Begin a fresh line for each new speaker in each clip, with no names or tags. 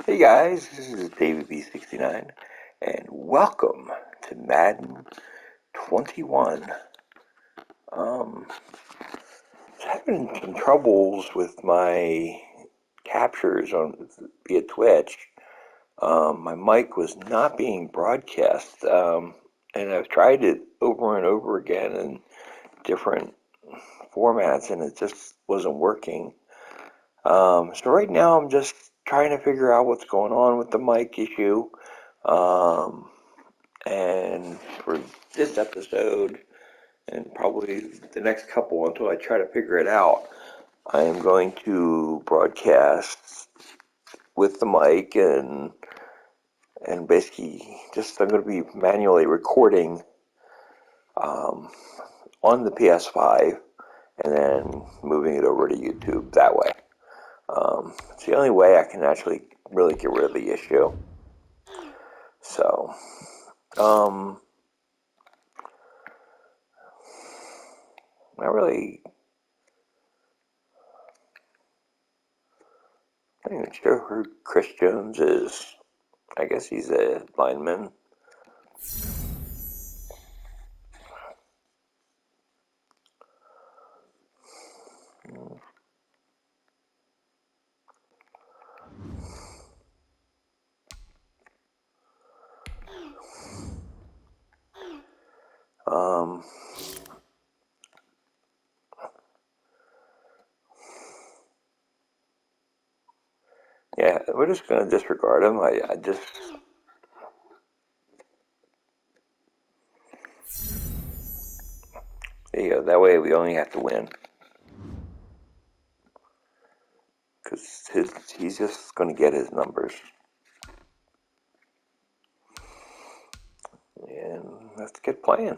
Hey guys, this is David B69, and welcome to Madden 21. Having some troubles with my captures on via Twitch. My mic was not being broadcast, and I've tried it over and over again in different formats, and it just wasn't working. So right now I'm just trying to figure out what's going on with the mic issue. And for this episode, and probably the next couple until I try to figure it out, I am going to broadcast with the mic and basically just I'm going to be manually recording on the PS5 and then moving it over to YouTube that way. It's the only way I can actually really get rid of the issue. So, not even sure who Chris Jones is. I guess he's a lineman. Yeah, we're just going to disregard him. I just... There you go. That way we only have to win. Because he's just going to get his numbers. And let's get playing.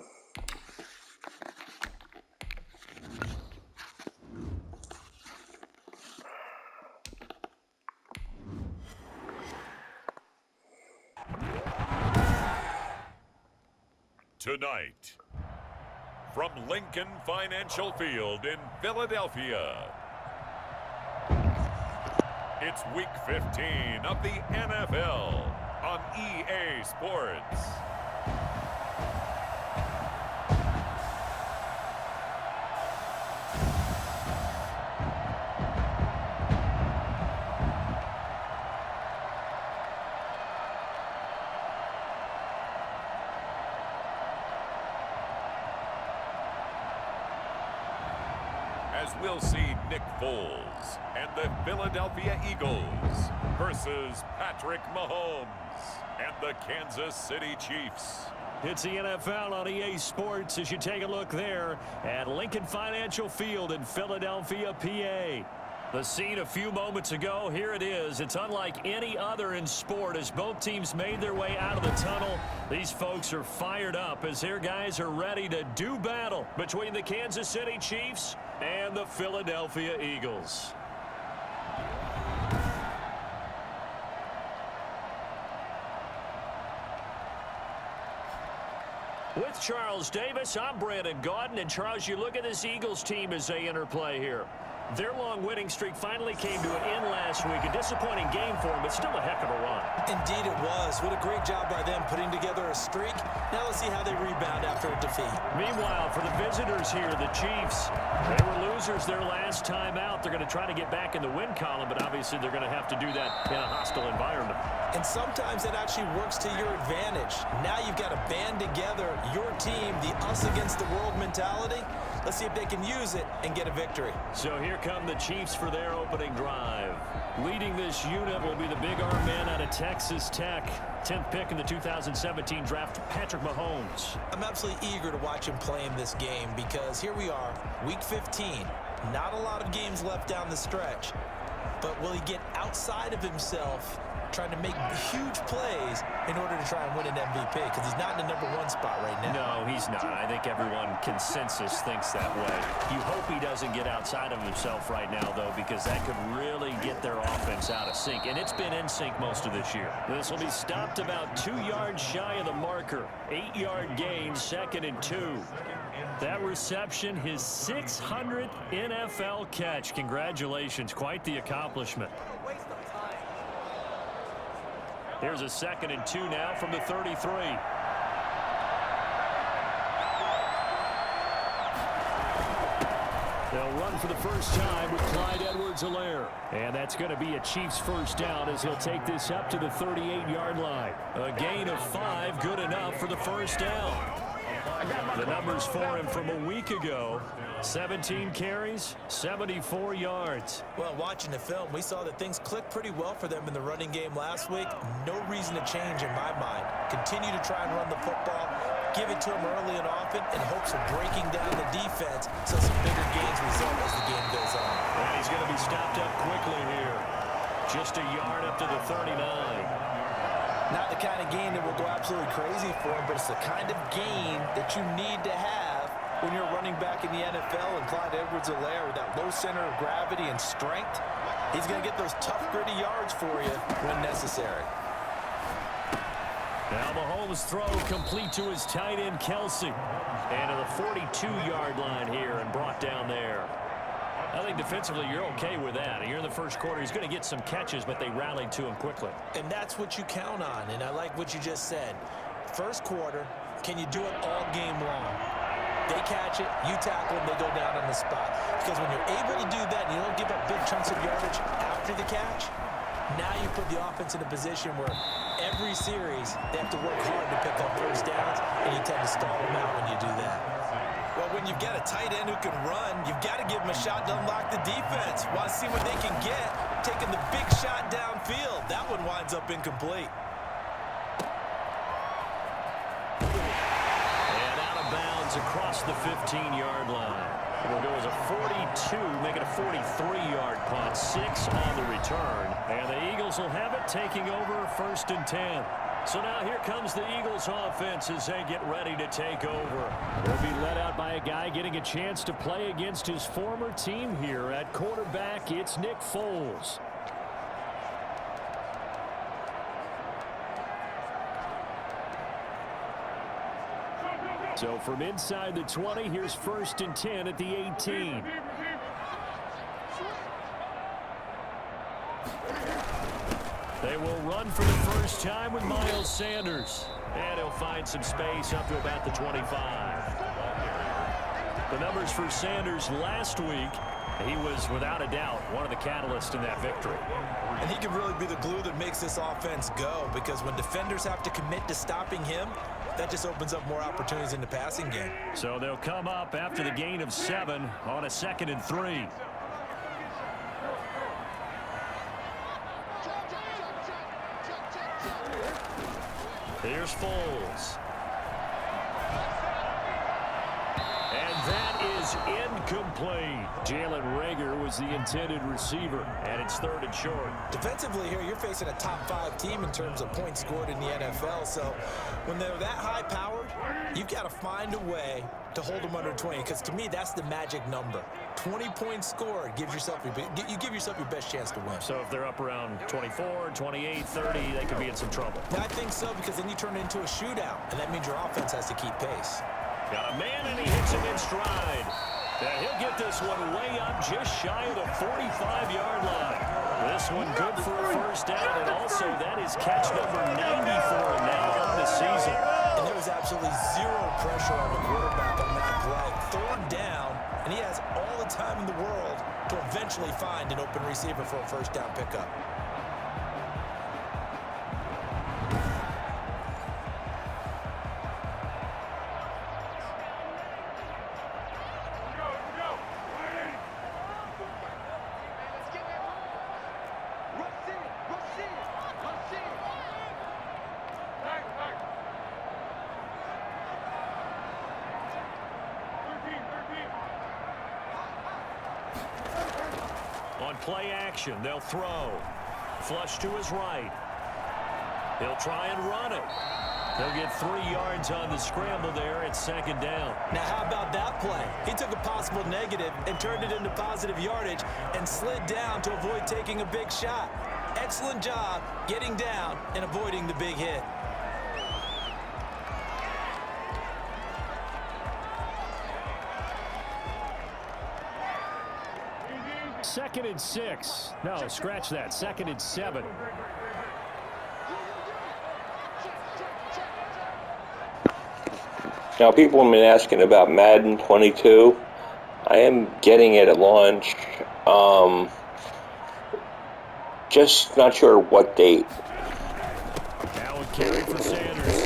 Tonight, from Lincoln Financial Field in Philadelphia, it's Week 15 of the NFL on EA Sports. As we'll see Nick Foles and the Philadelphia Eagles versus Patrick Mahomes and the Kansas City Chiefs.
It's the NFL on EA Sports as you take a look there at Lincoln Financial Field in Philadelphia, PA. The scene a few moments ago, here it is. It's unlike any other in sport as both teams made their way out of the tunnel. These folks are fired up as their guys are ready to do battle between the Kansas City Chiefs and the Philadelphia Eagles. With Charles Davis, I'm Brandon Gaudin. And Charles, you look at this Eagles team as they interplay here. Their long winning streak finally came to an end last week. A disappointing game for them, but still a heck of a run.
Indeed it was. What a great job by them putting together a streak. Now let's see how they rebound after a defeat.
Meanwhile, for the visitors here, the Chiefs, they were losers their last time out. They're going to try to get back in the win column, but obviously they're going to have to do that in a hostile environment.
And sometimes it actually works to your advantage. Now you've got to band together your team, the us against the world mentality. Let's see if they can use it and get a victory.
So here come the Chiefs for their opening drive. Leading this unit will be the big arm man out of Texas Tech. 10th pick in the 2017 draft, Patrick Mahomes.
I'm absolutely eager to watch him play in this game because here we are, Week 15. Not a lot of games left down the stretch. But will he get outside of himself trying to make huge plays in order to try and win an MVP? Because he's not in the #1 spot right now.
No, he's not. I think everyone consensus thinks that way. You hope he doesn't get outside of himself right now, though, because that could really get their offense out of sync. And it's been in sync most of this year. This will be stopped about 2 yards shy of the marker. 8-yard gain, 2nd and 2. That reception, his 600th NFL catch. Congratulations. Quite the accomplishment. Here's a 2nd and 2 now from the 33. They'll run for the first time with Clyde Edwards-Helaire. And that's going to be a Chiefs first down as he'll take this up to the 38-yard line. A gain of 5, good enough for the first down. The numbers for him from a week ago, 17 carries, 74 yards.
Well, watching the film, we saw that things clicked pretty well for them in the running game last week. No reason to change in my mind. Continue to try and run the football, give it to him early and often in hopes of breaking down the defense so some bigger gains result as the game goes on.
And he's going to be stopped up quickly here. Just a yard up to the 39.
Not the kind of gain that will go absolutely crazy for him, but it's the kind of gain that you need to have when you're running back in the NFL. And Clyde Edwards-Helaire with that low center of gravity and strength, he's going to get those tough, gritty yards for you when necessary.
Now Mahomes' throw complete to his tight end, Kelsey. And to the 42-yard line here and brought down there. I think defensively you're okay with that. You're in the first quarter. He's going to get some catches, but they rallied to him quickly.
And that's what you count on, and I like what you just said. First quarter, can you do it all game long? They catch it, you tackle them, they go down on the spot. Because when you're able to do that and you don't give up big chunks of yardage after the catch, now you put the offense in a position where every series they have to work hard to pick up first downs, and you tend to stall them out when you do that. Well, when you've got a tight end who can run, you've got to give him a shot to unlock the defense. Want to see what they can get, taking the big shot downfield. That one winds up incomplete.
And out of bounds across the 15-yard line. It'll go as a 42, make it a 43-yard punt, 6 on the return. And the Eagles will have it, taking over 1st and 10. So now here comes the Eagles offense as they get ready to take over. They'll be led out by a guy getting a chance to play against his former team here. At quarterback, it's Nick Foles. So from inside the 20, here's 1st and 10 at the 18. They will run for the first time with Miles Sanders. And he'll find some space up to about the 25. The numbers for Sanders last week, he was without a doubt one of the catalysts in that victory.
And he can really be the glue that makes this offense go, because when defenders have to commit to stopping him, that just opens up more opportunities in the passing game.
So they'll come up after the gain of 7 on a 2nd and 3. Here's Foles. And that is incomplete. Jalen Reagor was the intended receiver, and it's 3rd and short.
Defensively here, you're facing a top-5 team in terms of points scored in the NFL, so when they're that high-powered, you've got to find a way to hold them under 20, because to me, that's the magic number. 20 points scored gives yourself you give yourself your best chance to win.
So if they're up around 24, 28, 30, they could be in some trouble.
I think so, because then you turn it into a shootout, and that means your offense has to keep pace.
Got a man, and he hits him in stride. And he'll get this one way up just shy of the 45-yard line. This one good for a first down, and also that is catch number 90 for him now on the season.
And there was absolutely zero pressure on the quarterback on that play. 3rd down, and he has all the time in the world to eventually find an open receiver for a first down pickup.
On play action, they'll throw. Flush to his right. He'll try and run it. He'll get 3 yards on the scramble there at 2nd down.
Now, how about that play? He took a possible negative and turned it into positive yardage and slid down to avoid taking a big shot. Excellent job getting down and avoiding the big hit.
Second and 6. No, scratch that. 2nd and 7.
Now, people have been asking about Madden 22. I am getting it at launch. Just not sure what date.
Now a carry for Sanders.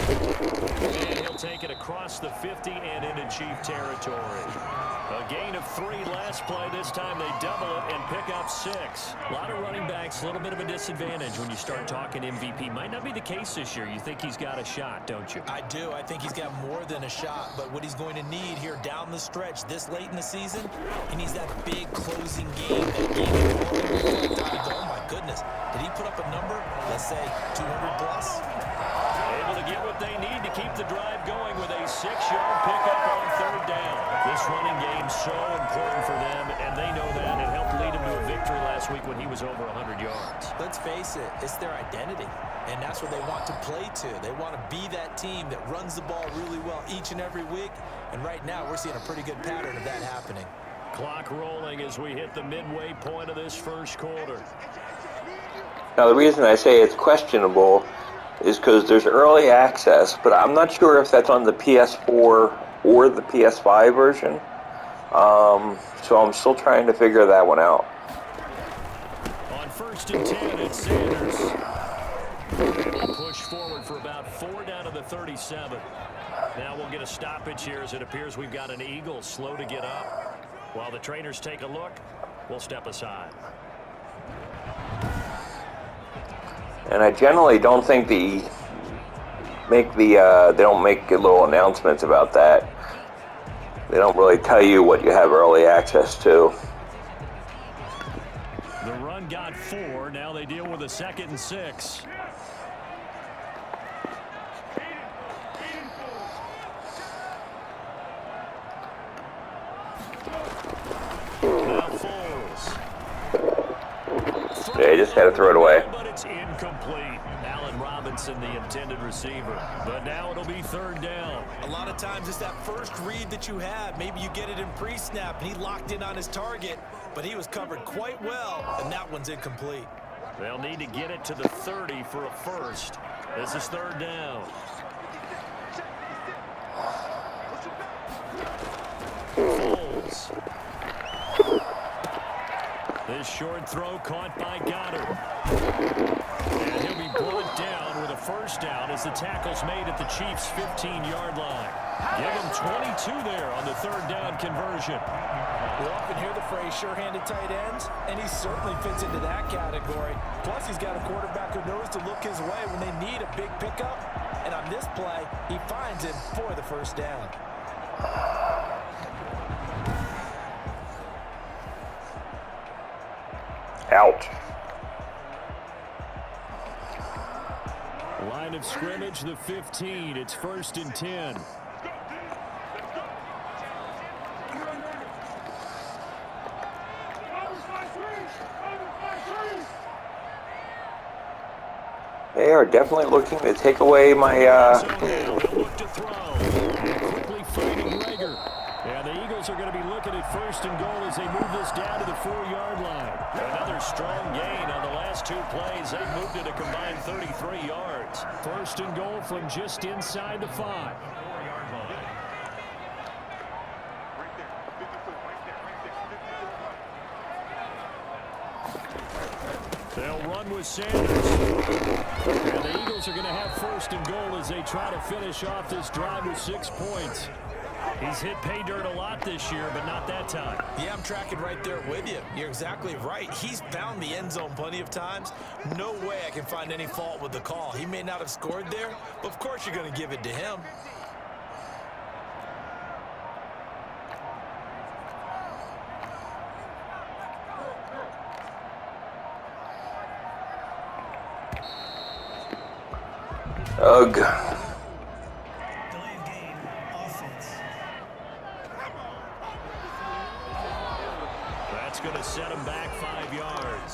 And he'll take it across the 50 and into Chief territory. A gain of 3 last play. This time they double it and pick up 6. A lot of running backs, a little bit of a disadvantage when you start talking MVP. Might not be the case this year. You think he's got a shot, don't you?
I do. I think he's got more than a shot. But what he's going to need here down the stretch this late in the season, he needs that big closing game. That game. Oh, my goodness. Did he put up a number, let's say 200 plus?
Able to get what they need to keep the drive going with a 6-yard pickup on 3rd down. This running game so important for them, and they know that. It helped lead him to a victory last week when he was over 100 yards.
Let's face it, it's their identity, and that's what they want to play to. They want to be that team that runs the ball really well each and every week, and right now we're seeing a pretty good pattern of that happening.
Clock rolling as we hit the midway point of this first quarter.
Now, the reason I say it's questionable is because there's early access, but I'm not sure if that's on the PS4 or the PS5 version. So I'm still trying to figure that one out.
On 1st and 10, it's Sanders. He'll push forward for about 4 down to the 37. Now we'll get a stoppage here as it appears we've got an Eagle slow to get up. While the trainers take a look, we'll step aside.
And I generally don't think they don't make little announcements about that. They don't really tell you what you have early access to.
The run got 4. Now they deal with a 2nd and 6. Now Foles.
They just had to throw it away.
But it's incomplete. Allen Robinson, the intended receiver. But now it'll be 3rd down.
A lot of times it's that first read that you have. Maybe you get it in pre-snap, and he locked in on his target, but he was covered quite well, and that one's incomplete.
They'll need to get it to the 30 for a first. This is 3rd down. Foles. This short throw caught by Goddard. And he'll be brought down with a 1st down as the tackle's made at the Chiefs' 15-yard line. Give him 22 there on the 3rd down conversion.
We often hear the phrase sure-handed tight ends, and he certainly fits into that category. Plus, he's got a quarterback who knows to look his way when they need a big pickup. And on this play, he finds him for the 1st down.
Out.
Line of scrimmage, the 15. It's 1st and 10.
They are definitely looking to take away my,
Look to throw. Quickly finding Rager. And the Eagles are going to be looking at 1st and goal as they move this down to the 4-yard line. Another strong gain on the last 2 plays. They moved it a combined 33 yards. 1st and goal from just inside the 5. They'll run with Sanders. And the Eagles are going to have 1st and goal as they try to finish off this drive with 6 points. He's hit pay dirt a lot this year, but not that time.
Yeah, I'm tracking right there with you. You're exactly right. He's found the end zone plenty of times. No way I can find any fault with the call. He may not have scored there, but of course you're going to give it to him.
ugh.
Delayed game, offense.
That's going to set him back 5 yards.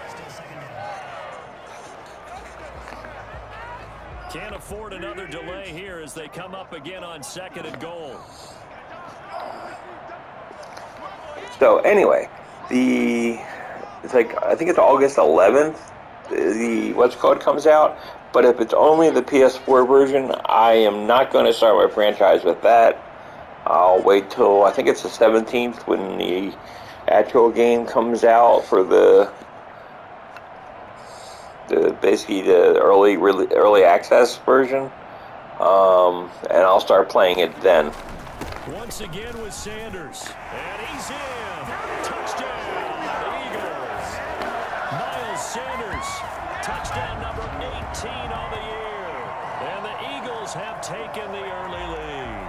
Still 2nd down.
Can't afford another delay here as they come up again on 2nd and goal.
So anyway, it's like, I think it's August 11th, the what's it called comes out. But if it's only the PS4 version, I am not going to start my franchise with that. I'll wait till, I think it's the 17th when the actual game comes out for basically the early access version. And I'll start playing it then.
Once again with Sanders. And he's in. Touchdown, Eagles. Miles Sanders. Touchdown number 18 on the year. And the Eagles have taken the early lead.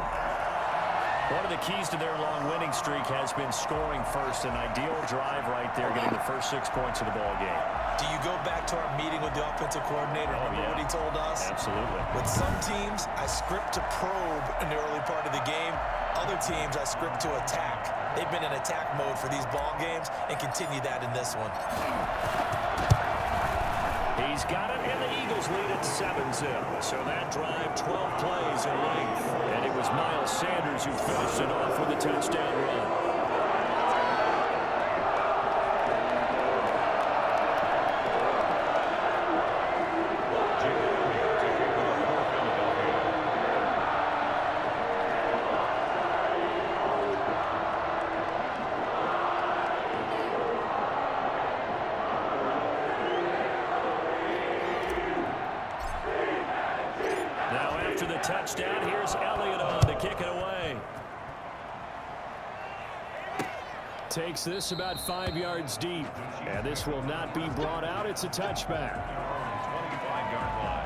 One of the keys to their long winning streak has been scoring first. An ideal drive right there, getting the first 6 points of the ball game.
Do you go back to our meeting with the offensive coordinator? Remember what he told us?
Absolutely.
With some teams, I script to probe in the early part of the game. Other teams, I script to attack. They've been in attack mode for these ball games and continue that in this one.
He's got it, and the Eagles lead at 7-0. So that drive, 12 plays in length. And it was Miles Sanders who finished it off with a touchdown run. Touchdown. Here's Elliott on to kick it away. Takes this about 5 yards deep. And this will not be brought out. It's a touchback.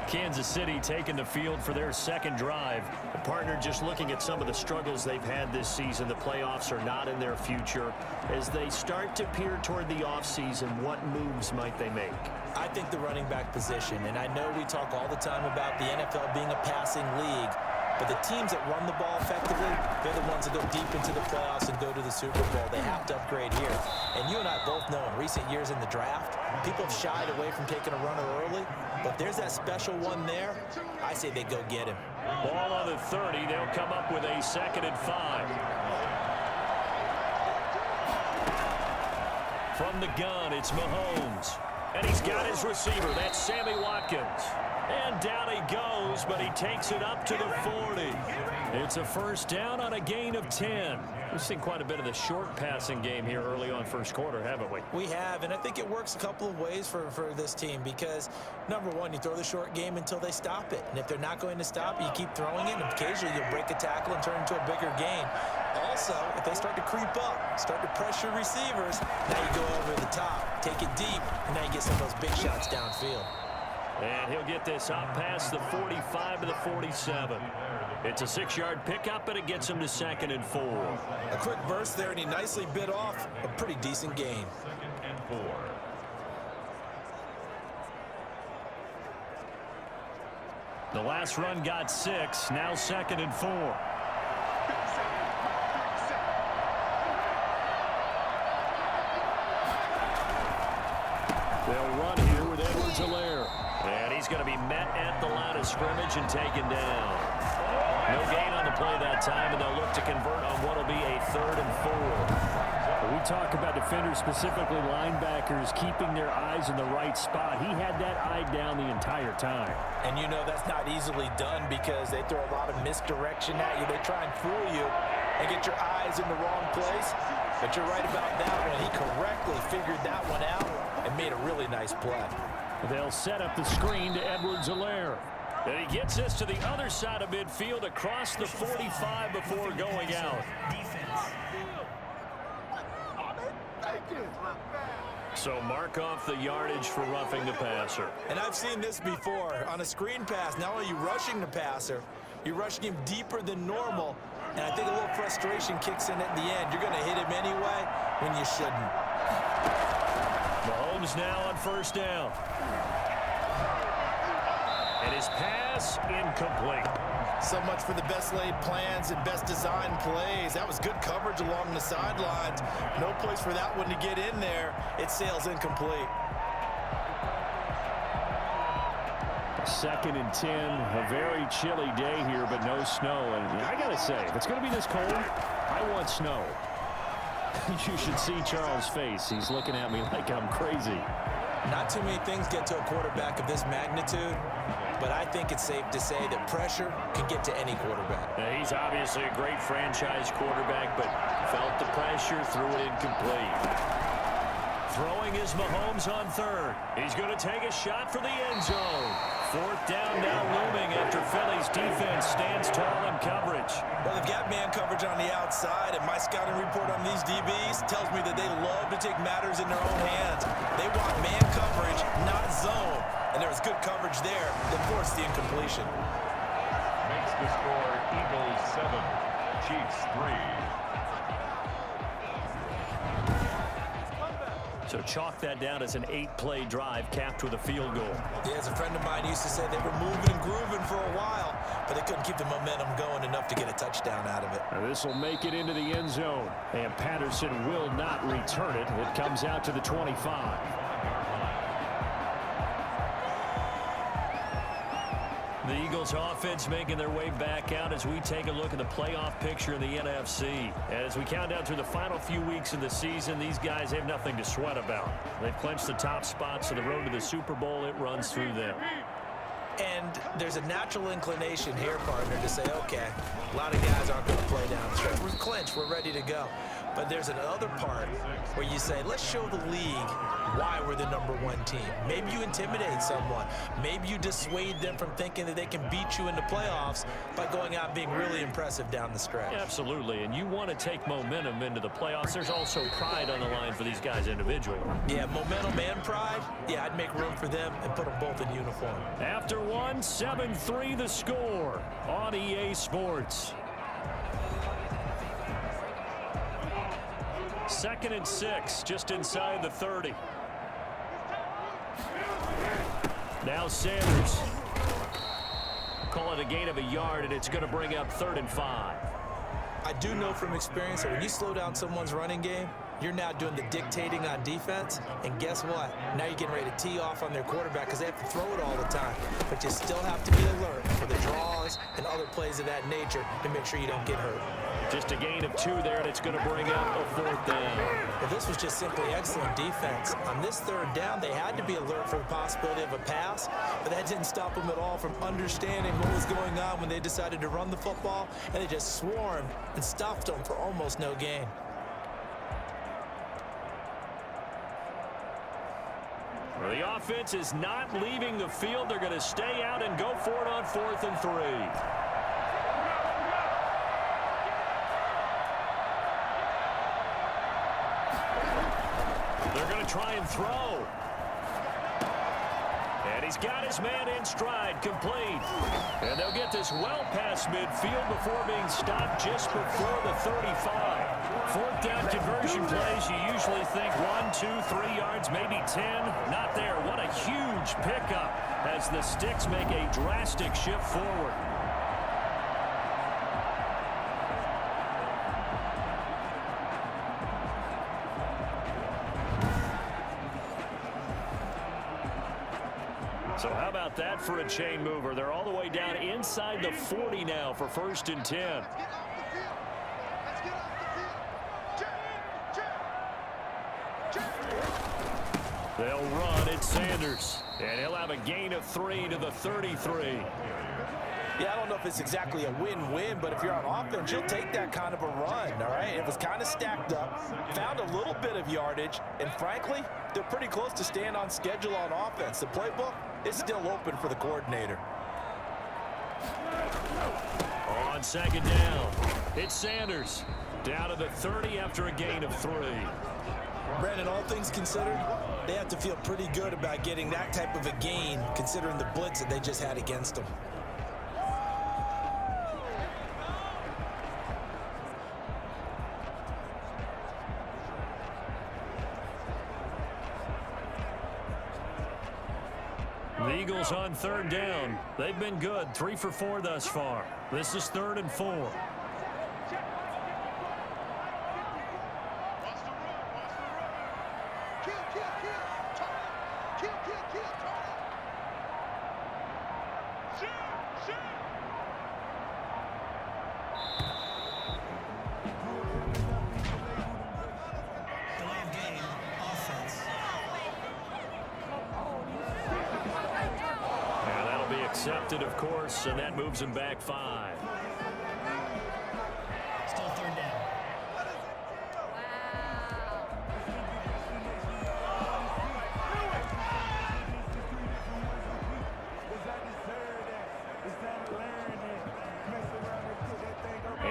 Kansas City taking the field for their second drive. The partner just looking at some of the struggles they've had this season. The playoffs are not in their future. As they start to peer toward the offseason, what moves might they make?
I think the running back position, and I know we talk all the time about the NFL being a passing league, but the teams that run the ball effectively, they're the ones that go deep into the playoffs and go to the Super Bowl. They have to upgrade here. And you and I both know in recent years in the draft, people have shied away from taking a runner early, but there's that special one there. I say they go get him.
Ball on the 30. They'll come up with a 2nd and 5. From the gun, it's Mahomes. And he's got his receiver. That's Sammy Watkins. And down he goes, but he takes it up to the 40. It's a first down on a gain of 10. We've seen quite a bit of the short passing game here early on first quarter, haven't we?
We have, and I think it works a couple of ways for this team because, number one, you throw the short game until they stop it. And if they're not going to stop, you keep throwing it, and occasionally you'll break a tackle and turn into a bigger gain. Also, if they start to creep up, start to pressure receivers, now you go over the top, take it deep, and now you get some of those big shots downfield.
And he'll get this up past the 45 to the 47. It's a 6-yard pickup, and it gets him to 2nd and 4.
A quick burst there, and he nicely bit off a pretty decent gain.
2nd and 4.
The last run got 6. Now 2nd and 4. They'll run here with Edwards-Helaire. And he's going to be met at the line of scrimmage and taken down. No gain on the play that time, and they'll look to convert on what will be a 3rd and 4. We talk about defenders, specifically linebackers, keeping their eyes in the right spot. He had that eye down the entire time.
And you know that's not easily done because they throw a lot of misdirection at you. They try and fool you and get your eyes in the wrong place. But you're right about that one. He correctly figured that one out and made a really nice play.
They'll set up the screen to Edwards-Helaire. And he gets this to the other side of midfield across the 45 before going out. So mark off the yardage for roughing the passer.
And I've seen this before. On a screen pass, not only are you rushing the passer, you're rushing him deeper than normal. And I think a little frustration kicks in at the end. You're going to hit him anyway when you shouldn't.
Mahomes now on 1st down. And his pass incomplete.
So much for the best laid plans and best designed plays. That was good coverage along the sidelines. No place for that one to get in there. It sails incomplete.
2nd and 10. A very chilly day here, but no snow. And I got to say, if it's going to be this cold, I want snow. You should see Charles' face. He's looking at me like I'm crazy.
Not too many things get to a quarterback of this magnitude but I think it's safe to say that pressure can get to any quarterback.
He's obviously a great franchise quarterback, but felt the pressure, threw it incomplete. Throwing is Mahomes on third. He's going to take a shot for the end zone. Fourth down now looming after Philly's defense stands tall in coverage.
Well, they've got man coverage on the outside, and my scouting report on these DBs tells me that they love to take matters in their own hands. They want man coverage, not zone. And there was good coverage there that forced the incompletion.
Makes the score Eagles 7, Chiefs 3.
So chalk that down as an 8-play drive capped with a field goal.
Yeah, as a friend of mine used to say, they were moving and grooving for a while, but they couldn't keep the momentum going enough to get a touchdown out of it.
This will make it into the end zone, and Patterson will not return it. It comes out to the 25. The Eagles offense making their way back out as we take a look at the playoff picture in the NFC. As we count down through the final few weeks of the season, these guys have nothing to sweat about. They've clinched the top spots of the road to the Super Bowl. It runs through them.
And there's a natural inclination here, partner, to say, okay, a lot of guys aren't going to play down the stretch. We're clinched. We're ready to go. But there's another part where you say, let's show the league why we're the #1 team. Maybe you intimidate someone. Maybe you dissuade them from thinking that they can beat you in the playoffs by going out and being really impressive down the stretch.
Absolutely, and you want to take momentum into the playoffs. There's also pride on the line for these guys individually.
Yeah, momentum and pride. Yeah, I'd make room for them and put them both in uniform.
After one, 7-3 the score on EA Sports. 2nd and 6, just inside the 30. Now Sanders. Call it a gain of a yard, and it's going to bring up 3rd and 5.
I do know from experience that when you slow down someone's running game, you're now doing the dictating on defense, and guess what? Now you're getting ready to tee off on their quarterback because they have to throw it all the time. But you still have to be alert for the draws and other plays of that nature to make sure you don't get hurt.
Just a gain of 2 there, and it's going to bring up a 4th down.
Well, this was just simply excellent defense. On this 3rd down, they had to be alert for the possibility of a pass, but that didn't stop them at all from understanding what was going on when they decided to run the football, and they just swarmed and stopped them for almost no gain.
Well, the offense is not leaving the field. They're going to stay out and go for it on 4th and 3. They're going to try and throw. And he's got his man in stride, complete. And they'll get this well past midfield before being stopped just before the 35. 4th down conversion plays, you usually think 1, 2, 3 yards, maybe 10. Not there. What a huge pickup as the Sticks make a drastic shift forward. So how about that for a chain mover? They're all the way down inside the 40 now for 1st and 10. They'll run it, Sanders. And he'll have a gain of 3 to the 33.
Yeah, I don't know if it's exactly a win-win, but if you're on offense, you'll take that kind of a run, all right? It was kind of stacked up, found a little bit of yardage, and frankly, they're pretty close to staying on schedule on offense. The playbook is still open for the coordinator.
On 2nd down, it's Sanders. Down to the 30 after a gain of 3.
Brandon, all things considered, they have to feel pretty good about getting that type of a gain considering the blitz that they just had against them.
The Eagles on 3rd down. They've been good, 3 for 4 thus far. This is 3rd and 4. intercepted, of course, and that moves him back 5.
Still third down.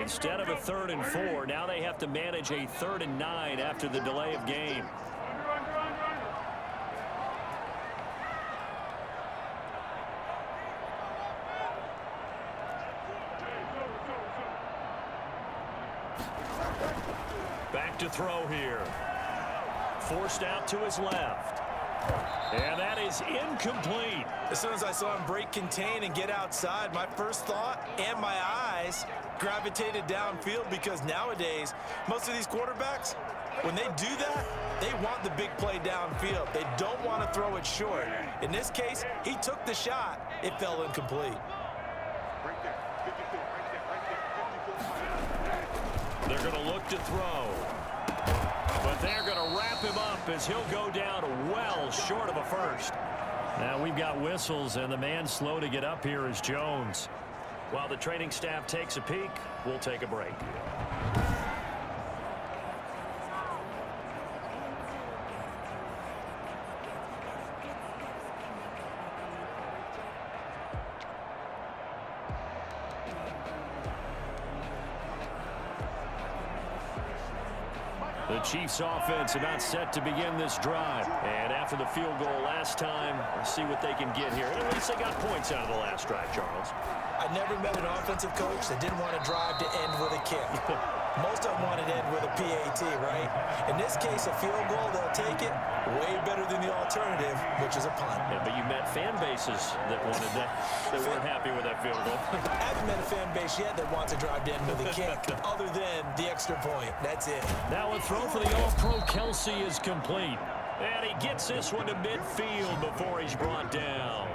Instead of a 3rd and 4, now they have to manage a 3rd and 9 after the delay of game. Back to throw here. Forced out to his left. And that is incomplete.
As soon as I saw him break contain and get outside, my first thought and my eyes gravitated downfield, because nowadays, most of these quarterbacks, when they do that, they want the big play downfield. They don't want to throw it short. In this case, he took the shot. It fell incomplete.
They're going to look to throw. But they're going to wrap him up as he'll go down well short of a first. Now we've got whistles, and the man slow to get up here is Jones. While the training staff takes a peek, we'll take a break. The Chiefs offense about set to begin this drive. And after the field goal last time, let's see what they can get here. At least they got points out of the last drive, Charles.
I never met an offensive coach that didn't want to drive to end with a kick. Most of them wanted to end with a PAT, right? In this case, a field goal, they'll take it. Way better than the alternative, which is a punt.
Yeah, but you met fan bases that wanted that, that weren't happy with that field goal.
I haven't met a fan base yet that wants to drive to end with a kick, other than the extra point. That's it.
Now a throw for the All-Pro Kelsey is complete. And he gets this one to midfield before he's brought down.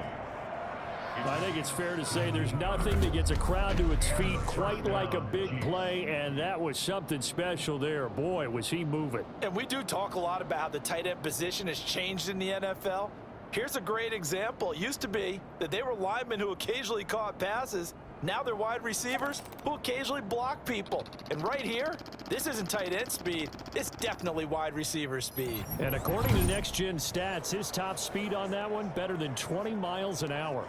I think it's fair to say there's nothing that gets a crowd to its feet quite like a big play, and that was something special there. Boy, was he moving.
And we do talk a lot about how the tight end position has changed in the NFL. Here's a great example. It used to be that they were linemen who occasionally caught passes. Now they're wide receivers who occasionally block people. And right here, this isn't tight end speed. It's definitely wide receiver speed.
And according to Next Gen Stats, his top speed on that one, better than 20 miles an hour.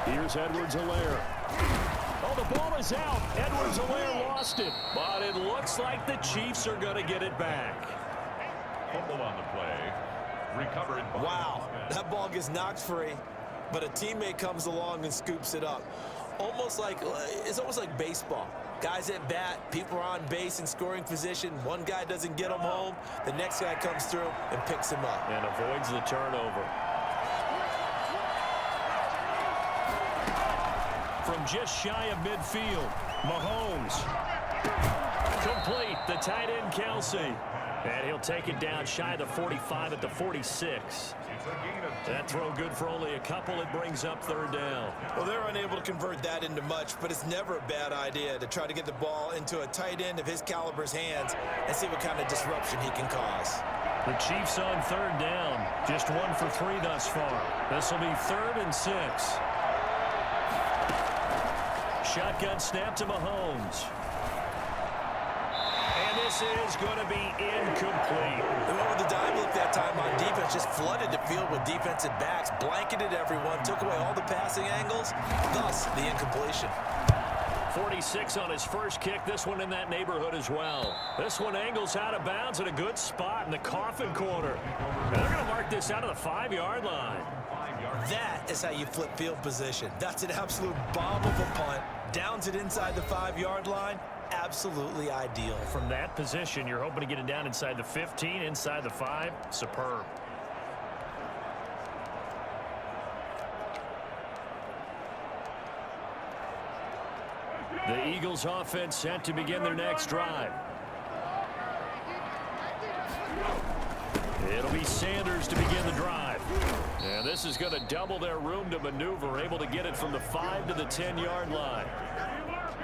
Here's Edwards-Helaire. Oh, the ball is out. Edwards-Helaire lost it.
But it looks like the Chiefs are going to get it back.
Fumble on the play. Recovered.
Wow, that ball gets knocked free, but a teammate comes along and scoops it up. It's almost like baseball. Guys at bat, people are on base in scoring position. One guy doesn't get him home. The next guy comes through and picks him up.
And avoids the turnover.
From just shy of midfield, Mahomes.
Complete, the tight end Kelsey. And he'll take it down shy of the 45 at the 46. That throw good for only a couple. It brings up third down.
Well, they're unable to convert that into much, but it's never a bad idea to try to get the ball into a tight end of his caliber's hands and see what kind of disruption he can cause.
The Chiefs on third down. Just 1 for 3 thus far. This will be 3rd and 6. Shotgun snap to Mahomes. And this is going to be incomplete.
They went with the dive look that time on defense, just flooded the field with defensive backs, blanketed everyone, took away all the passing angles, thus the incompletion.
46 on his first kick. This one in that neighborhood as well. This one angles out of bounds at a good spot in the coffin corner. And they're going to mark this out of the 5-yard line.
That is how you flip field position. That's an absolute bomb of a punt. Downs it inside the 5-yard line. Absolutely ideal.
From that position, you're hoping to get it down inside the 15, inside the 5. Superb. The Eagles offense set to begin their next drive. It'll be Sanders to begin the drive. And this is going to double their room to maneuver, able to get it from the 5 to the 10-yard line.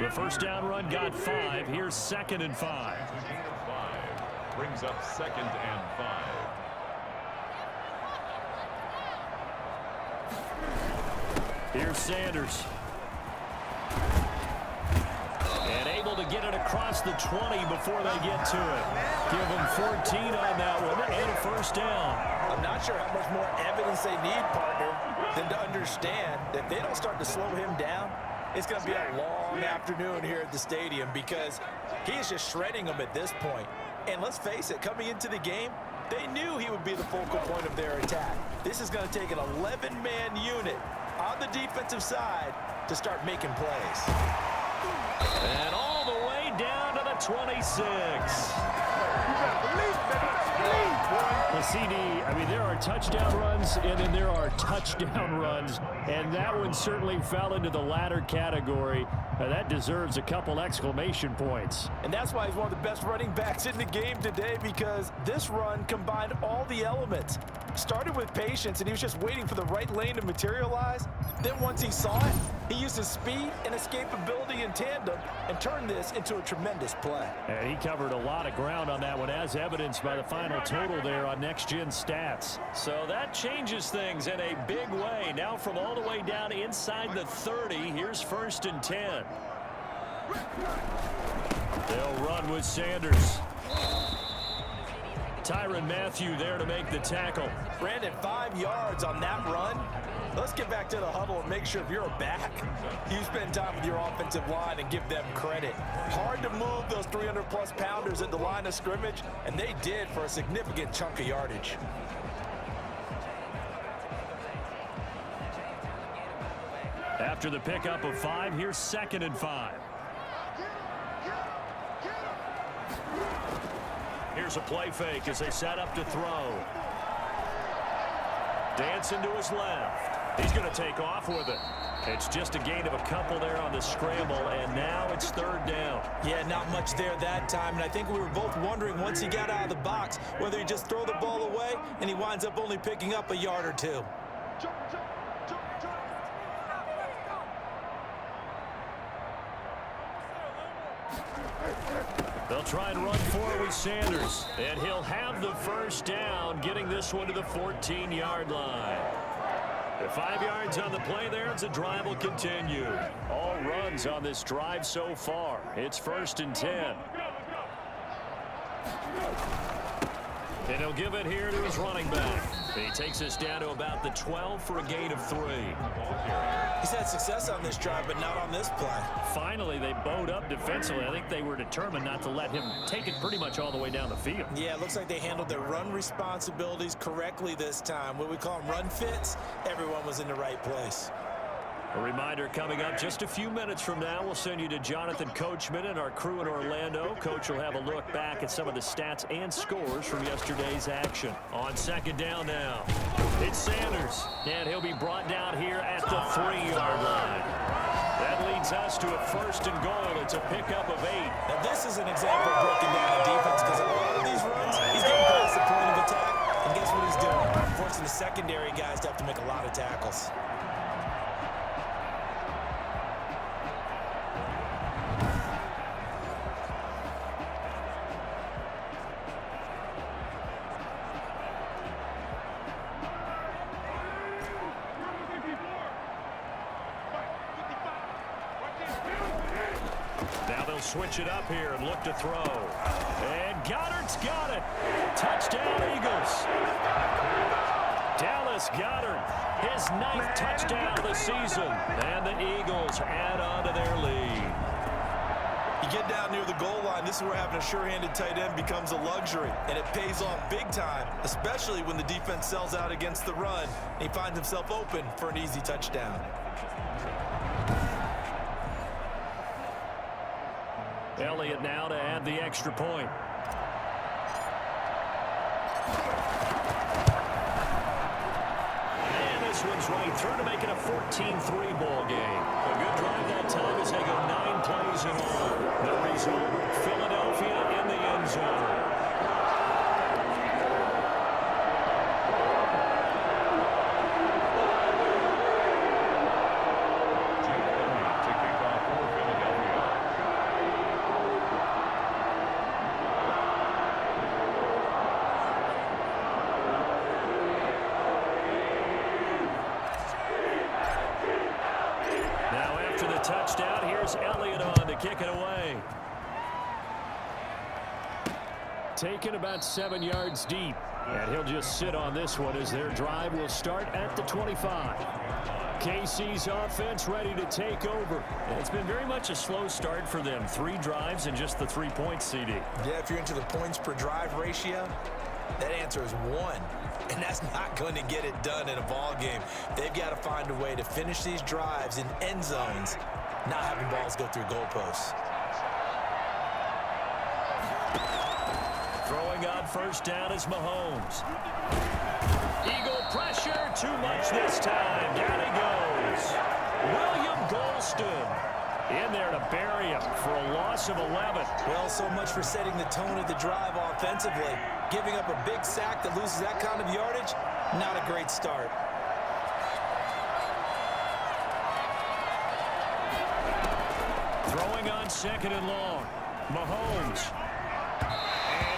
The first down run got 5. Here's 2nd and 5.
Brings up 2nd and 5.
Here's Sanders. And able to get it across the 20 before they get to it. Give them 14 on that one and a first down.
I'm not sure how much more evidence they need, partner, than to understand that if they don't start to slow him down, it's going to be a long afternoon here at the stadium because he is just shredding them at this point. And let's face it, coming into the game, they knew he would be the focal point of their attack. This is going to take an 11-man unit on the defensive side to start making plays.
And all the way down to the 26. The CD, I mean, there are touchdown runs, and then there are touchdown runs, and that one certainly fell into the latter category. That deserves a couple exclamation points.
And that's why he's one of the best running backs in the game today, because this run combined all the elements. Started with patience, and he was just waiting for the right lane to materialize. Then once he saw it, he used his speed and escapability in tandem and turned this into a tremendous play.
And he covered a lot of ground on that one, as evidenced by the final total there on Next Gen Stats. So that changes things in a big way. Now from all the way down inside the 30, here's 1st and 10. They'll run with Sanders. Tyrann Mathieu there to make the tackle.
Brandon, 5 yards on that run. Let's get back to the huddle and make sure if you're a back, you spend time with your offensive line and give them credit. Hard to move those 300-plus pounders at the line of scrimmage, and they did for a significant chunk of yardage.
After the pickup of 5, here's 2nd and 5. Here's a play fake as they set up to throw. Dancing to his left. He's going to take off with it. It's just a gain of a couple there on the scramble, and now it's 3rd down.
Yeah, not much there that time, and I think we were both wondering once he got out of the box whether he just throw the ball away, and he winds up only picking up a yard or 2.
They'll try and run forward with Sanders, and he'll have the first down, getting this one to the 14-yard line. The 5 yards on the play there, as the drive will continue. All runs on this drive so far. It's 1st and 10. And he'll give it here to his running back. He takes us down to about the 12 for a gain of 3.
He's had success on this drive, but not on this play.
Finally, they bowed up defensively. I think they were determined not to let him take it pretty much all the way down the field.
Yeah, it looks like they handled their run responsibilities correctly this time. What we call them run fits, everyone was in the right place.
A reminder coming up just a few minutes from now, we'll send you to Jonathan Coachman and our crew in Orlando. Coach will have a look back at some of the stats and scores from yesterday's action. On 2nd down now, it's Sanders, and he'll be brought down here at the 3-yard line. That leads us to a 1st and goal. It's a pickup of 8.
Now this is an example of breaking down a defense, because a lot of these runs, he's getting past the point of attack, and guess what he's doing? Forcing the secondary guys to have to make a lot of tackles.
Switch it up here and look to throw. And Goddard's got it. Touchdown, Eagles. Dallas Goedert, his 9th touchdown of the season. And the Eagles add on to their lead.
You get down near the goal line, this is where having a sure-handed tight end becomes a luxury. And it pays off big time, especially when the defense sells out against the run. And he finds himself open for an easy touchdown.
Elliott now to add the extra point. And this one's right through to make it a 14-3 ball game. A good drive that time as they go 9 plays in all. The result, Philadelphia in the end zone. touchdown. Here's Elliott on to kick it away. Taken about 7 yards deep. And he'll just sit on this one as their drive will start at the 25. KC's offense ready to take over. It's been very much a slow start for them. 3 drives and just the 3 points, CD.
Yeah, if you're into the points per drive ratio, that answer is 1. And that's not going to get it done in a ball game. They've got to find a way to finish these drives in end zones, not having balls go through goalposts.
Throwing on first down is Mahomes. Eagle pressure, too much this time. Down he goes. William Golston in there to bury him for a loss of 11.
Well, so much for setting the tone of the drive offensively. Giving up a big sack that loses that kind of yardage, not a great start.
Throwing on second and long. Mahomes.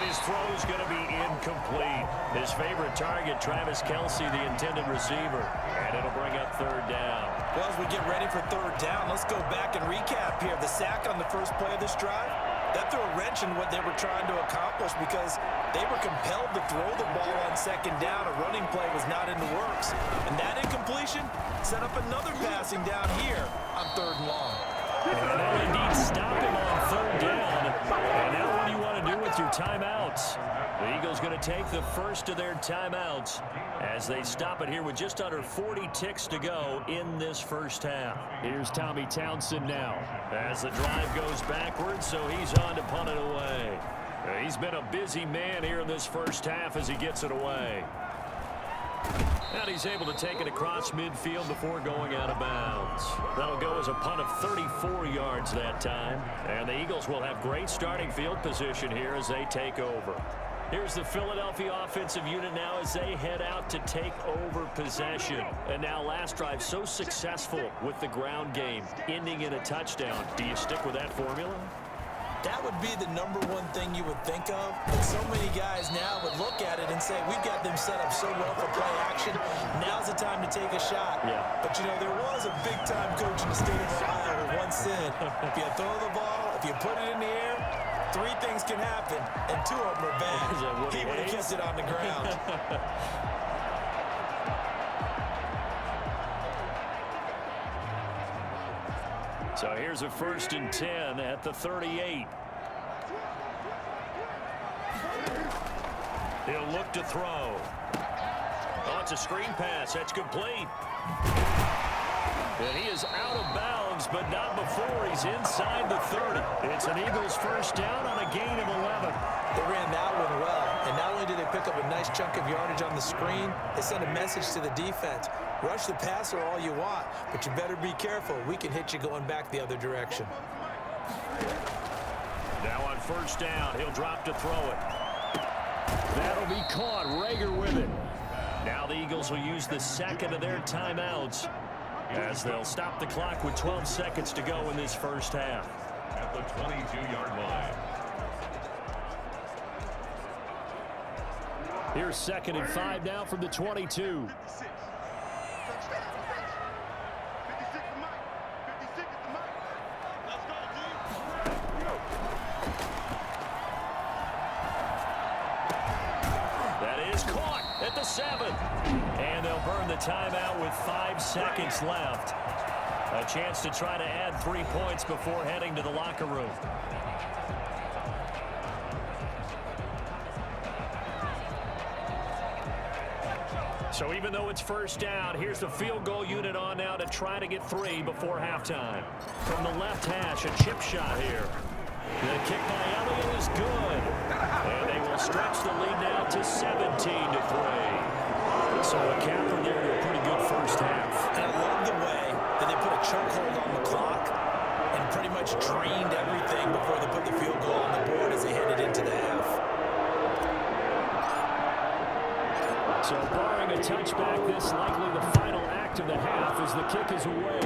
His throw's going to be incomplete. His favorite target, Travis Kelce, the intended receiver. And it'll bring up third down.
Well, as we get ready for third down, let's go back and recap here. The sack on the first play of this drive, that threw a wrench in what they were trying to accomplish because they were compelled to throw the ball on second down. A running play was not in the works. And that incompletion set up another passing down here on third and long.
And they'll indeed stop him on third down. And now what do you want to do with your timeouts? The Eagles going to take the first of their timeouts as they stop it here with just under 40 ticks to go in this first half.
Here's Tommy Townsend now.
As the drive goes backwards, so he's on to punt it away. He's been a busy man here in this first half as he gets it away. And he's able to take it across midfield before going out of bounds. That'll go as a punt of 34 yards that time. And the Eagles will have great starting field position here as they take over. Here's the Philadelphia offensive unit now as they head out to take over possession. And now last drive so successful with the ground game, ending in a touchdown. Do you stick with that formula?
That would be the number one thing you would think of. But so many guys now would look at it and say, we've got them set up so well for play action. Now's the time to take a shot.
Yeah.
But, you know, there was a big-time coach in the state of Ohio who once said, if you throw the ball, if you put it in the air, 3 things can happen, and 2 of them are bad. He would have kept it on the ground.
So here's a 1st and 10 at the 38. He'll look to throw. Oh, it's a screen pass. That's complete. And he is out of bounds, but not before he's inside the 30. It's an Eagles first down on a gain of 11.
They ran that one well, and not only did they pick up a nice chunk of yardage on the screen, they sent a message to the defense. Rush the passer all you want, but you better be careful. We can hit you going back the other direction.
Now on first down, he'll drop to throw it.
That'll be caught. Rager with it.
Now the Eagles will use the second of their timeouts as they'll stop the clock with 12 seconds to go in this first half.
At the 22-yard line.
Here's 2nd and 5 now from the 22.
That is caught at the 7. And they'll burn the timeout with 5 seconds left. A chance to try to add 3 points before heading to the locker room. So even though it's first down, here's the field goal unit on now to try to get 3 before halftime. From the left hash, a chip shot here. The kick by Elliott is good. And they will stretch the lead now to 17-3. So a capper there to a pretty good first half.
And I love the way that they put a chokehold on the clock and pretty much drained everything before they put the field goal on the board as they headed into the half.
So barring a touchback, this likely the final act of the half as the kick is away.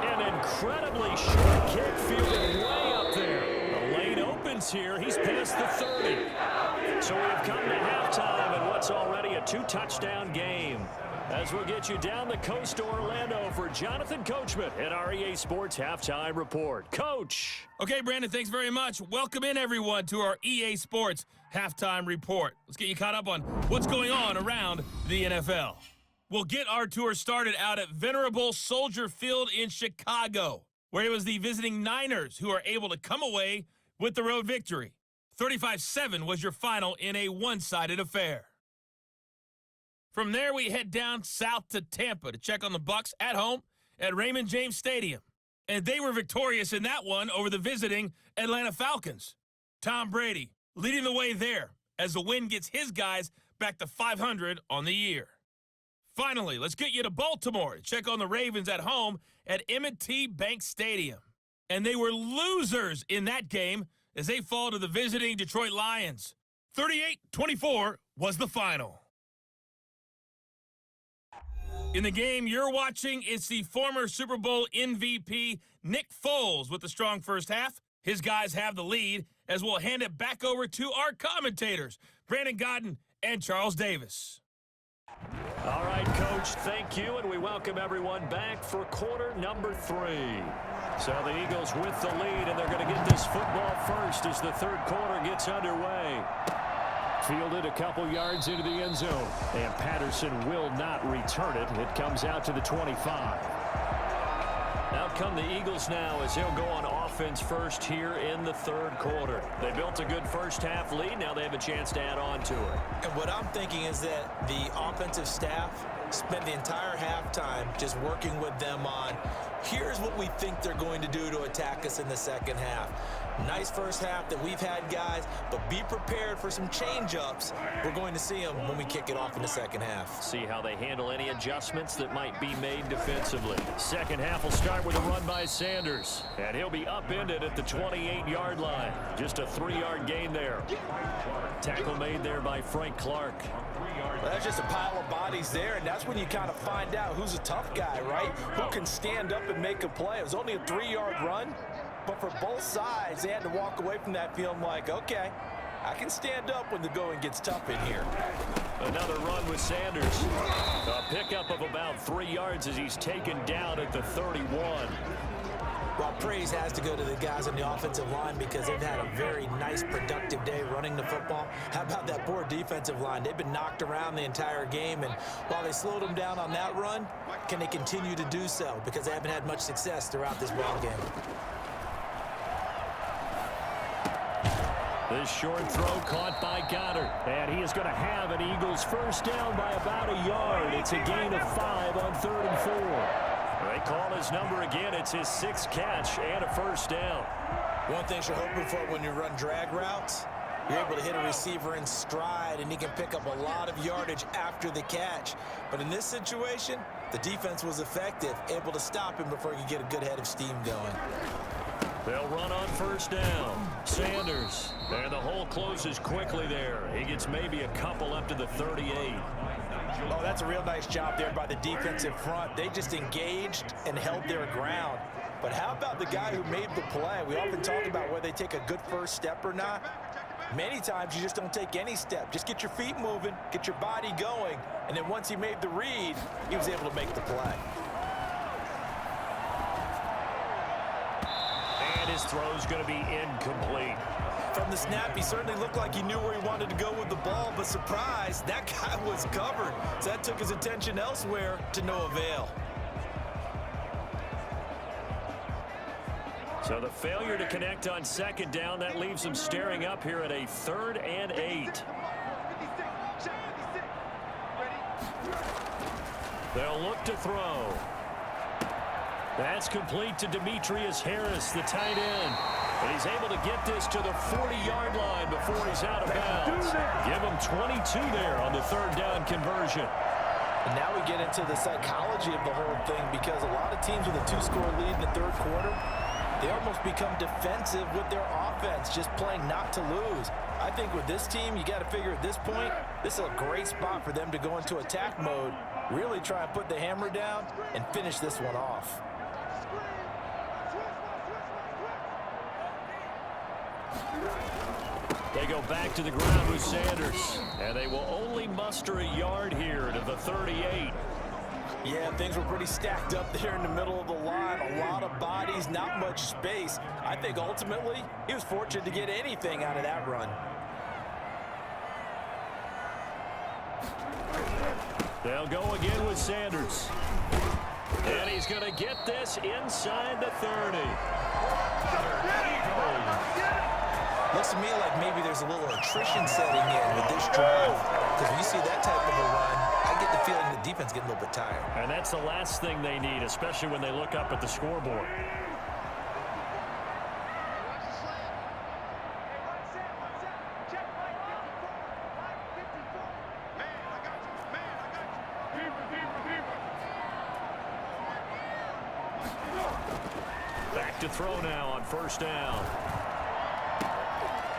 An incredibly short kick fielded way up there. The lane opens here. He's past the 30. So we have come to halftime in what's already a 2-touchdown game. as we'll get you down the coast to Orlando for Jonathan Coachman at our EA Sports Halftime Report. Coach.
Okay, Brandon, thanks very much. Welcome in, everyone, to our EA Sports Halftime Report. Let's get you caught up on what's going on around the NFL. We'll get our tour started out at venerable Soldier Field in Chicago, where it was the visiting Niners who are able to come away with the road victory. 35-7 was your final in a one-sided affair. From there, we head down south to Tampa to check on the Bucs at home at Raymond James Stadium. And they were victorious in that one over the visiting Atlanta Falcons. Tom Brady leading the way there as the win gets his guys back to 500 on the year. Finally, let's get you to Baltimore to check on the Ravens at home at M&T Bank Stadium. And they were losers in that game as they fall to the visiting Detroit Lions. 38-24 was the final. In the game you're watching, it's the former Super Bowl MVP Nick Foles with the strong first half. His guys have the lead as we'll hand it back over to our commentators, Brandon Godden and Charles Davis.
All right, Coach, thank you, and we welcome everyone back for quarter number 3. So the Eagles with the lead, and they're going to get this football first as the third quarter gets underway. Fielded a couple yards into the end zone, and Patterson will not return it. It comes out to the 25. Out come the Eagles now as they'll go on offense first here in the third quarter. They built a good first half lead. Now they have a chance to add on to it.
And what I'm thinking is that the offensive staff spent the entire halftime just working with them on, here's what we think they're going to do to attack us in the second half. Nice first half that we've had, guys, but be prepared for some change-ups. We're going to see them when we kick it off in the second half.
See how they handle any adjustments that might be made defensively. Second half will start with a run by Sanders, and he'll be upended at the 28-yard line. Just a 3-yard gain there. Tackle made there by Frank Clark.
Well, that's just a pile of bodies there, and that's when you kind of find out who's a tough guy, right? Who can stand up and make a play. It was only a 3-yard run, but for both sides, they had to walk away from that feeling like, okay, I can stand up when the going gets tough in here.
Another run with Sanders. A pickup of about 3 yards as he's taken down at the 31.
Well, praise has to go to the guys on the offensive line because they've had a very nice, productive day running the football. How about that poor defensive line? They've been knocked around the entire game, and while they slowed them down on that run, can they continue to do so? Because they haven't had much success throughout this ball game.
This short throw caught by Goddard. And he is going to have an Eagles first down by about a yard. It's a gain of 5 on 3rd and 4. They call his number again. It's his 6th catch and a first down.
One thing you're hoping for when you run drag routes, you're able to hit a receiver in stride, and he can pick up a lot of yardage after the catch. But in this situation, the defense was effective, able to stop him before he could get a good head of steam going.
They'll run on first down. Sanders. And the hole closes quickly there. He gets maybe a couple up to the 38.
Oh, that's a real nice job there by the defensive front. They just engaged and held their ground. But how about the guy who made the play? We often talk about whether they take a good first step or not. Many times you just don't take any step. Just get your feet moving, get your body going, and then once he made the read, he was able to make the play.
And his throw's going to be incomplete.
From the snap, he certainly looked like he knew where he wanted to go with the ball, but surprise, that guy was covered. So that took his attention elsewhere to no avail.
So the failure to connect on second down, that leaves him staring up here at a 3rd and 8. They'll look to throw. That's complete to Demetrius Harris, the tight end. And he's able to get this to the 40-yard line before he's out of bounds. Give him 22 there on the 3rd down conversion.
And now we get into the psychology of the whole thing because a lot of teams with a 2-score lead in the 3rd quarter, they almost become defensive with their offense, just playing not to lose. I think with this team, you got to figure at this point, this is a great spot for them to go into attack mode, really try and put the hammer down and finish this one off.
They go back to the ground with Sanders, and they will only muster a yard here to the 38.
Yeah, things were pretty stacked up there in the middle of the line. A lot of bodies, not much space. I think ultimately he was fortunate to get anything out of that run.
They'll go again with Sanders. And he's going to get this inside the 30.
Looks to me like maybe there's a little attrition setting in with this drive. Because when you see that type of a run, I get the feeling the defense getting a little bit tired.
And that's the last thing they need, especially when they look up at the scoreboard. Back to throw now on first down.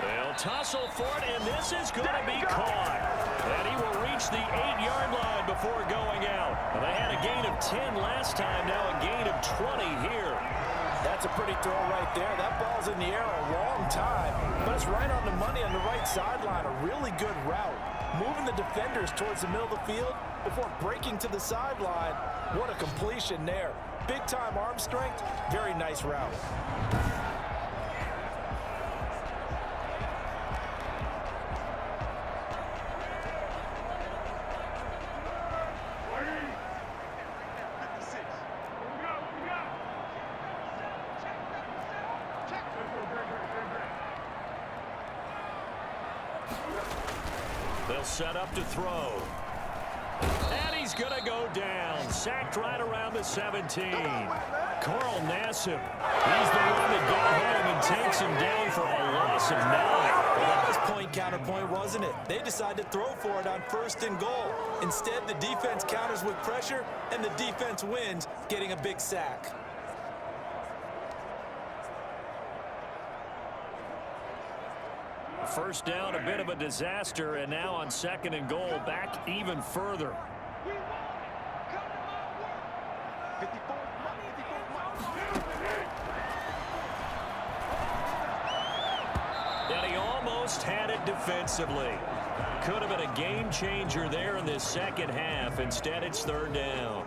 They'll tussle for it, and this is going to be caught. And he will reach the 8-yard line before going out. And they had a gain of 10 last time, now a gain of 20 here.
That's a pretty throw right there. That ball's in the air a long time, but it's right on the money on the right sideline. A really good route. Moving the defenders towards the middle of the field before breaking to the sideline. What a completion there. Big-time arm strength. Very nice route.
They'll set up to throw. And he's going to go down. Sacked right around the 17. Carl Nassib. He's the one that got home and takes him down for a loss of 9.
Well, that was point counterpoint, wasn't it? They decided to throw for it on 1st and goal. Instead, the defense counters with pressure, and the defense wins, getting a big sack.
First down, a bit of a disaster, and now on 2nd and goal, back even further. And he almost had it defensively. Could have been a game changer there in this second half. Instead, it's 3rd down.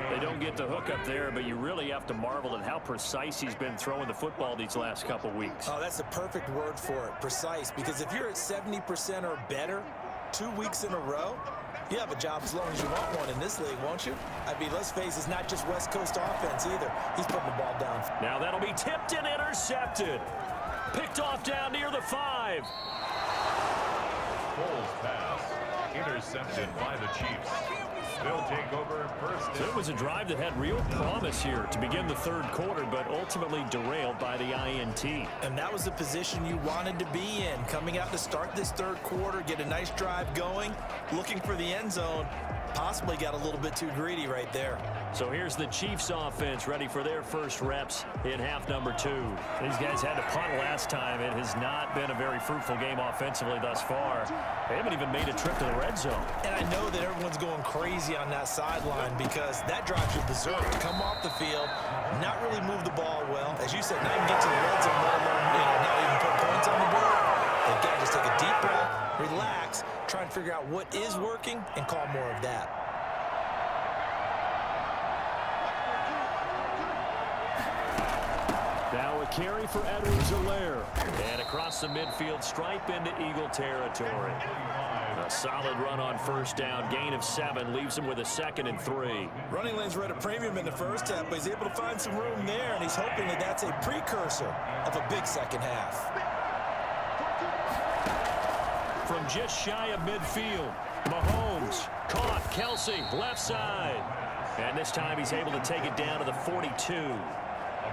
They don't get the hook up there, but you really have to marvel at how precise he's been throwing the football these last couple weeks.
Oh, that's the perfect word for it, precise. Because if you're at 70% or better 2 weeks in a row, you have a job as long as you want one in this league, won't you? I mean, let's face it, it's not just West Coast offense either. He's putting the ball down.
Now that'll be tipped and intercepted. Picked off down near the 5.
Foles pass. Intercepted by the Chiefs. They'll take over first.
So it was a drive that had real promise here to begin the 3rd quarter, but ultimately derailed by the INT.
And that was the position you wanted to be in. Coming out to start this 3rd quarter, get a nice drive going, looking for the end zone. Possibly got a little bit too greedy right there.
So here's the Chiefs offense ready for their first reps in half number 2. These guys had to punt last time. It has not been a very fruitful game offensively thus far. They haven't even made a trip to the red zone.
And I know that everyone's going crazy on that sideline because that drives you berserk. Come off the field, not really move the ball well. As you said, not even get to the red zone, let alone, not even put points on the board. They've got to just take a deep breath, relax, try and figure out what is working and call more of that.
Now a carry for Edwards-Helaire. And across the midfield stripe into Eagle territory. A solid run on first down. Gain of 7 leaves him with a 2nd and 3.
Running lanes were at a premium in the first half, but he's able to find some room there, and he's hoping that that's a precursor of a big second half.
From just shy of midfield, Mahomes caught. Kelsey left side. And this time he's able to take it down to the 42.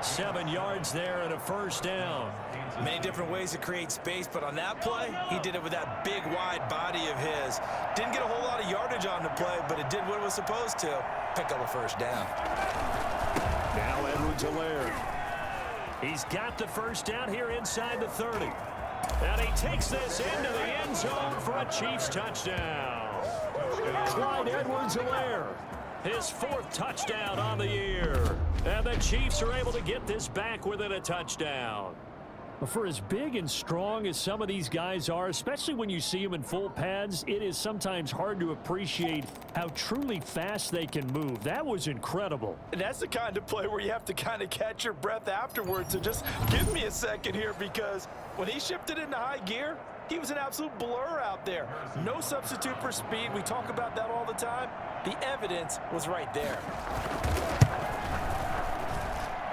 7 yards there and a first down.
Many different ways to create space, but on that play, he did it with that big, wide body of his. Didn't get a whole lot of yardage on the play, but it did what it was supposed to. Pick up a first down.
Now Edwards-Helaire. He's got the first down here inside the 30. And he takes this into the end zone for a Chiefs touchdown. Clyde Edwards-Helaire. His 4th touchdown on the year. And the Chiefs are able to get this back within a touchdown.
For as big and strong as some of these guys are, especially when you see them in full pads, it is sometimes hard to appreciate how truly fast they can move. That was incredible.
And that's the kind of play where you have to kind of catch your breath afterwards. So just give me a second here, because when he shifted into high gear, he was an absolute blur out there. No substitute for speed. We talk about that all the time. The evidence was right there.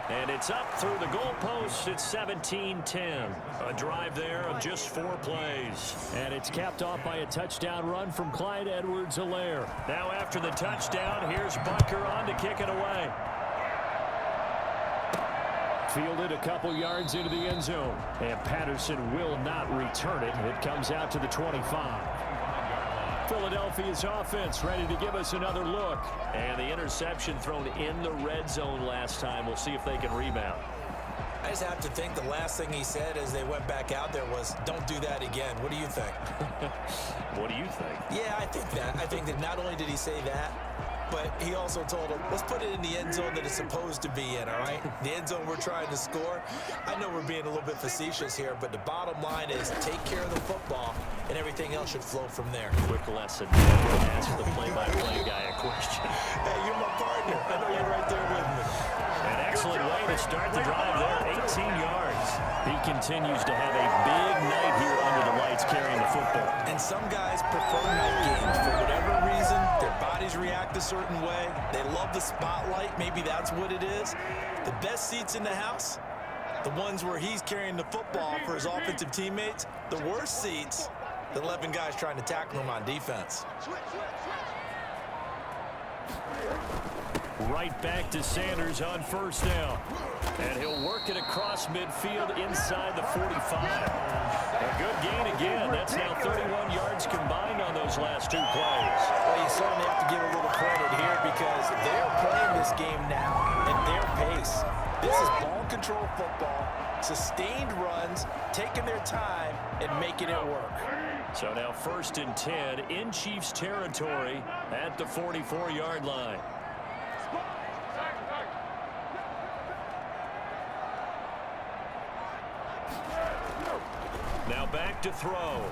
And it's up through the goalpost. It's 17-10. A drive there of just 4 plays. And it's capped off by a touchdown run from Clyde Edwards-Helaire. Now after the touchdown, here's Bunker on to kick it away. Fielded a couple yards into the end zone. And Patterson will not return it. It comes out to the 25. Philadelphia's offense ready to give us another look. And the interception thrown in the red zone last time. We'll see if they can rebound.
I just have to think the last thing he said as they went back out there was, don't do that again. What do you think?
What do you think?
Yeah, I think that. I think that not only did he say that, but he also told him, let's put it in the end zone that it's supposed to be in, all right? The end zone we're trying to score. I know we're being a little bit facetious here, but the bottom line is take care of the football, and everything else should flow from there.
Quick lesson. Never ask the play-by-play guy a question.
Hey, you're my partner. I know you're right there with me.
An excellent way to start the drive there, 18 yards. He continues to have a big night here under the lights carrying the football.
And some guys prefer night games for whatever reason. Their bodies react a certain way. They love the spotlight. Maybe that's what it is. The best seats in the house, the ones where he's carrying the football for his offensive teammates. The worst seats, the 11 guys trying to tackle him on defense.
Right back to Sanders on first down. And he'll work it across midfield inside the 45. A good gain again. That's now 31 yards combined on those last 2 plays.
Well, you certainly have to give a little credit here because they're playing this game now at their pace. This is ball control football, sustained runs, taking their time and making it work.
So now 1st and 10 in Chiefs territory at the 44-yard line. Now back to throw.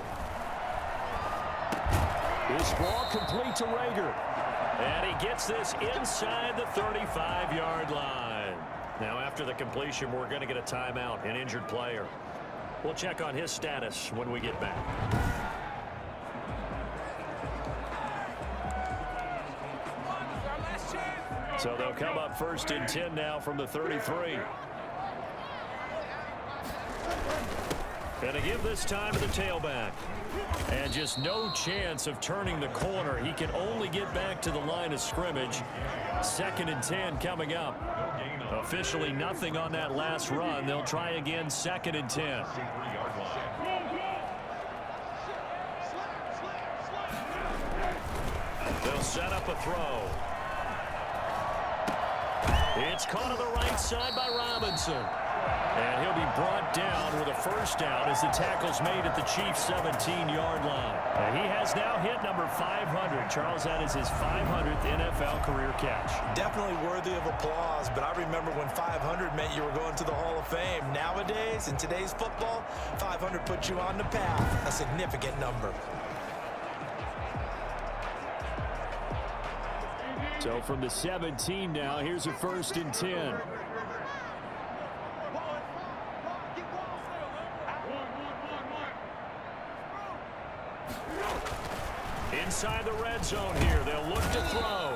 This ball complete to Rager. And he gets this inside the 35-yard line. Now after the completion, we're going to get a timeout, an injured player. We'll check on his status when we get back. So they'll come up 1st and 10 now from the 33. And to give this time to the tailback. And just no chance of turning the corner. He can only get back to the line of scrimmage. 2nd and 10 coming up. Officially nothing on that last run. They'll try again 2nd and 10. They'll set up a throw. It's caught on the right side by Robinson. And he'll be brought down with a first down as the tackle's made at the Chiefs' 17-yard line. And he has now hit number 500. Charles, that is his 500th NFL career catch.
Definitely worthy of applause, but I remember when 500 meant you were going to the Hall of Fame. Nowadays, in today's football, 500 puts you on the path, a significant number.
So from the 17 now, here's a 1st and 10. Inside the red zone here, they'll look to throw.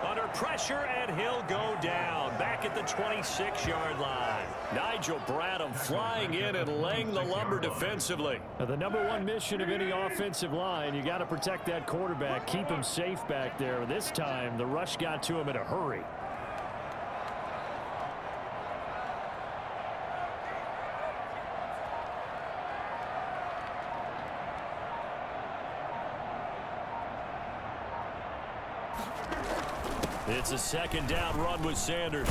Under pressure, and he'll go down. Back at the 26-yard line. Nigel Bradham flying in and laying the lumber defensively. Now, the #1 mission of any offensive line, you got to protect that quarterback, keep him safe back there. This time, the rush got to him in a hurry. It's a 2nd down run with Sanders.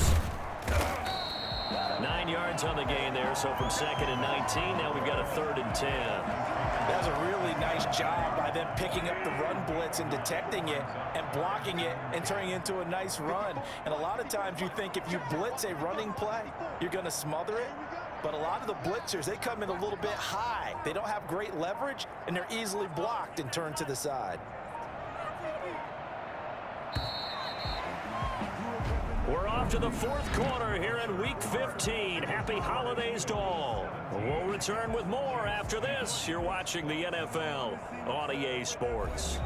9 yards on the gain there, so from 2nd and 19, now we've got a 3rd and 10.
That was a really nice job by them picking up the run blitz and detecting it and blocking it and turning it into a nice run. And a lot of times you think if you blitz a running play, you're going to smother it. But a lot of the blitzers, they come in a little bit high. They don't have great leverage, and they're easily blocked and turned to the side.
We're off to the fourth quarter here in Week 15. Happy holidays to all. We'll return with more after this. You're watching the NFL on EA Sports.